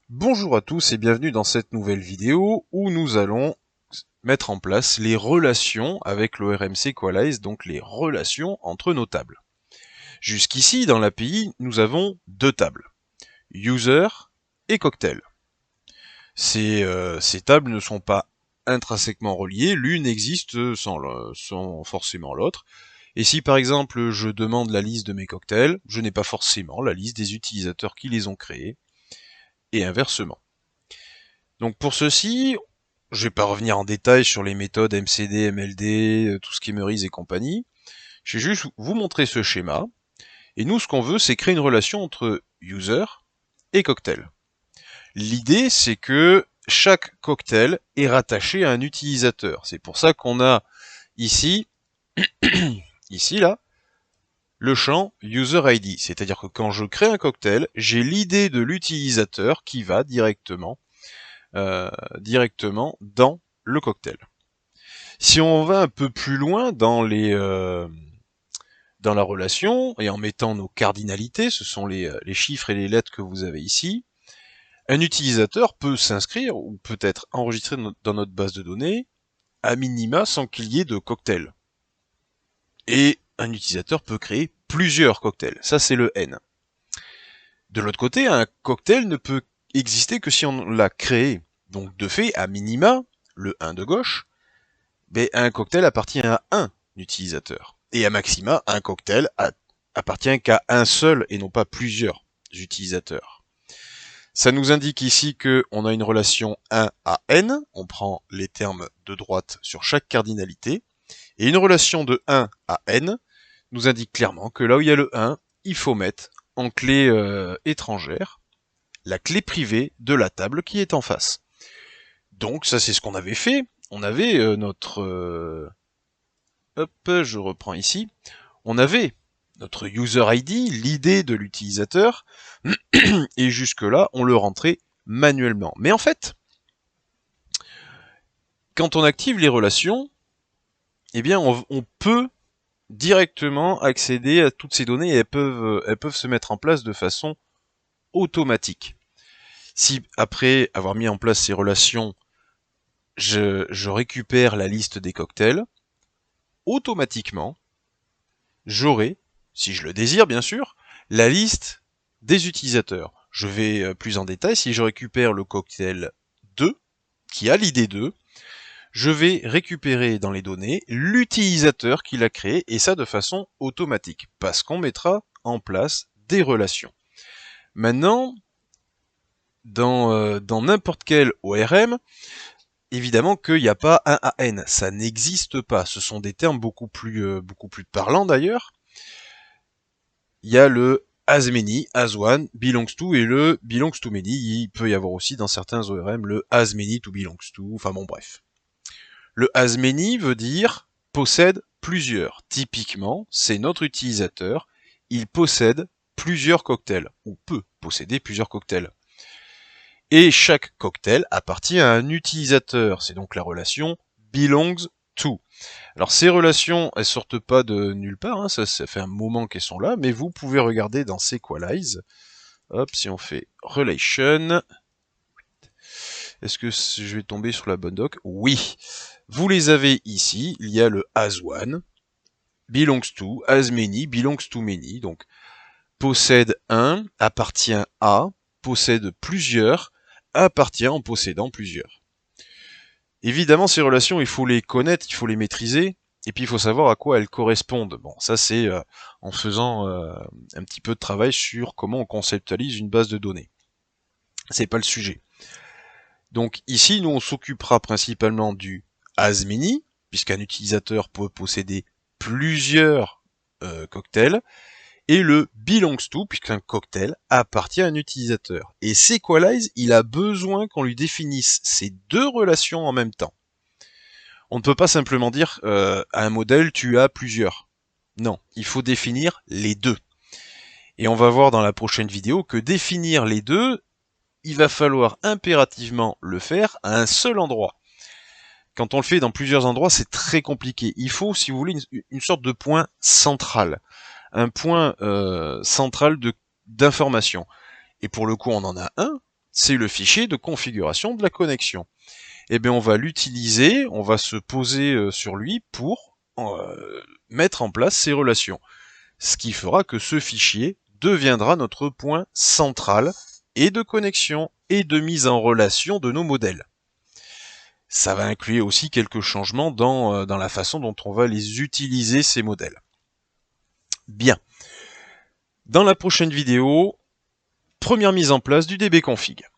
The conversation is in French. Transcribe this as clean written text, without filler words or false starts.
Bonjour à tous et bienvenue dans cette nouvelle vidéo où nous allons mettre en place les relations avec l'ORM Sequalize, donc les relations entre nos tables. Jusqu'ici, dans l'API, nous avons deux tables, user et cocktail. Ces tables ne sont pas intrinsèquement reliées, l'une existe sans forcément l'autre. Et si par exemple je demande la liste de mes cocktails, je n'ai pas forcément la liste des utilisateurs qui les ont créés, et inversement. Donc pour ceci, je vais pas revenir en détail sur les méthodes MCD, MLD, tout ce qui est Memories et compagnie. Je vais juste vous montrer ce schéma. Et nous, ce qu'on veut, c'est créer une relation entre user et cocktail. L'idée, c'est que chaque cocktail est rattaché à un utilisateur. C'est pour ça qu'on a ici, là, le champ user ID. C'est-à-dire que quand je crée un cocktail, j'ai l'idée de l'utilisateur qui va directement dans le cocktail. Si on va un peu plus loin dans la relation et en mettant nos cardinalités, ce sont les chiffres et les lettres que vous avez ici, un utilisateur peut s'inscrire ou peut être enregistré dans notre base de données à minima sans qu'il y ait de cocktail. Et un utilisateur peut créer plusieurs cocktails. Ça, c'est le N. De l'autre côté, un cocktail ne peut exister que si on l'a créé. Donc, de fait, à minima, le 1 de gauche, un cocktail appartient à un utilisateur. Et à maxima, un cocktail appartient qu'à un seul et non pas plusieurs utilisateurs. Ça nous indique ici qu'on a une relation 1 à n, on prend les termes de droite sur chaque cardinalité, et une relation de 1 à n nous indique clairement que là où il y a le 1, il faut mettre en clé étrangère la clé privée de la table qui est en face. Donc ça c'est ce qu'on avait fait. On avait hop, je reprends ici. On avait notre user ID, l'idée de l'utilisateur, et jusque-là, on le rentrait manuellement. Mais en fait, quand on active les relations, eh bien, on peut directement accéder à toutes ces données et elles peuvent se mettre en place de façon automatique. Si après avoir mis en place ces relations, je récupère la liste des cocktails, automatiquement, j'aurai, si je le désire bien sûr, la liste des utilisateurs. Je vais plus en détail, si je récupère le cocktail 2, qui a l'idée 2, je vais récupérer dans les données l'utilisateur qui l'a créé, et ça de façon automatique, parce qu'on mettra en place des relations. Maintenant, dans n'importe quel ORM, évidemment qu'il n'y a pas un AN, ça n'existe pas. Ce sont des termes beaucoup plus parlants d'ailleurs. Il y a le as many, as one, belongs to et le belongs to many. Il peut y avoir aussi dans certains ORM le as many to belongs to, enfin bon bref. Le as many veut dire possède plusieurs. Typiquement, c'est notre utilisateur, il possède plusieurs cocktails, ou peut posséder plusieurs cocktails. Et chaque cocktail appartient à un utilisateur, c'est donc la relation belongs to. Alors ces relations, elles sortent pas de nulle part, hein, ça fait un moment qu'elles sont là, mais vous pouvez regarder dans Sequalize. Hop, si on fait relation, est-ce que je vais tomber sur la bonne doc? Oui. Vous les avez ici, il y a le as one, belongs to, as many, belongs to many, donc possède un, appartient à, possède plusieurs, appartient en possédant plusieurs. Évidemment, ces relations, il faut les connaître, il faut les maîtriser, et puis il faut savoir à quoi elles correspondent. Bon, ça c'est en faisant un petit peu de travail sur comment on conceptualise une base de données. C'est pas le sujet. Donc ici, nous on s'occupera principalement du as many, puisqu'un utilisateur peut posséder plusieurs cocktails, et le belongs to, puisqu'un cocktail appartient à un utilisateur. Et Sequalize, il a besoin qu'on lui définisse ces deux relations en même temps. On ne peut pas simplement dire à un modèle tu as plusieurs. Non, il faut définir les deux. Et on va voir dans la prochaine vidéo que définir les deux, il va falloir impérativement le faire à un seul endroit. Quand on le fait dans plusieurs endroits, c'est très compliqué. Il faut, si vous voulez, une sorte de point central. Un point central d'information. Et pour le coup, on en a un, c'est le fichier de configuration de la connexion. Eh bien, on va l'utiliser, on va se poser sur lui pour mettre en place ces relations. Ce qui fera que ce fichier deviendra notre point central et de connexion et de mise en relation de nos modèles. Ça va inclure aussi quelques changements dans la façon dont on va les utiliser, ces modèles. Bien. Dans la prochaine vidéo, première mise en place du dbconfig.